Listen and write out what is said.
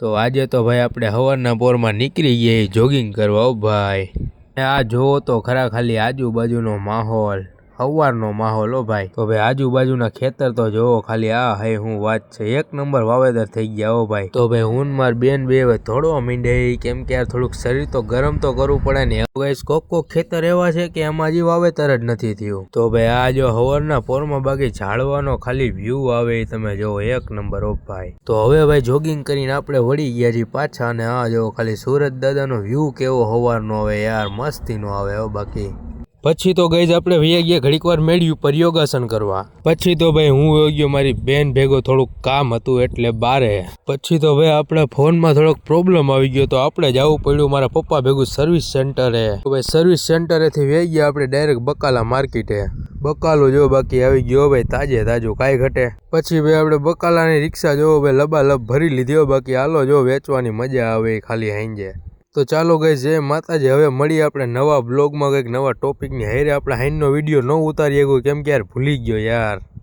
તો આજે તો ભાઈ આપણે સવારના પોરમાં નીકળી ગયા જોગિંગ કરવા હો ભાઈ। આ જોવો તો ખરા ખાલી આજુબાજુનો માહોલ, સવારનો માહોલ હો ભાઈ। તો ભાઈ આજુબાજુના ખેતર તો જોવો ખાલી, આ હે હું વાત છે, એક નંબર વાવેતર થઈ ગયા હો ભાઈ। તો ભાઈ હું માર બેન બે થોડો મીંડે, કેમ કે યાર થોડુંક શરીર તો ગરમ તો કરવું પડે ને। ગાઈસ કોક ખેતર એવા છે કે એમાં હજી વાવેતર જ નથી થયું। તો ભાઈ આ જો સવારના પોરમાં બાકી ઝાડવાનો ખાલી વ્યૂ આવે તમે જોવો, એક નંબર હો ભાઈ। તો હવે ભાઈ જોગિંગ કરીને આપણે વળી ગયા છીએ પાછા, અને આ જો ખાલી સુરત દાદાનો વ્યૂ કેવો સવારનો આવે યાર, મસ્તીનો આવે હો બાકી। પછી તો ગઈ આપણે વૈયા ગયા ઘડીક વાર મેળી ઉપર યોગાસન કરવા। પછી તો ભાઈ હું વયો ગયો મારી બેન ભેગો, થોડુંક કામ હતું એટલે બારે। પછી તો ભાઈ આપણા ફોનમાં થોડોક પ્રોબ્લેમ આવી ગયો, તો આપણે જવું પડ્યું મારા પપ્પા ભેગું સર્વિસ સેન્ટરે। તો ભાઈ સર્વિસ સેન્ટરેથી વહી ગયા આપણે ડાયરેક્ટ બકાલા માર્કેટે। બકાલું જો બાકી આવી ગયો ભાઈ, તાજે તાજું કાંઈ ઘટે। પછી ભાઈ આપણે બકાલાની રિક્ષા જોવો ભાઈ લબાલબ ભરી લીધી, બાકી હાલો જો વેચવાની મજા આવે ખાલી હાંજે। તો ચાલો ગાઈસ, જય માતાજી, હવે મળીએ આપણે નવા બ્લોગમાં કંઈક નવા ટોપિકની હારે। આપણે હાઈનનો વિડીયો ન ઉતારી ગયો કેમ કે યાર ભૂલી ગયો યાર।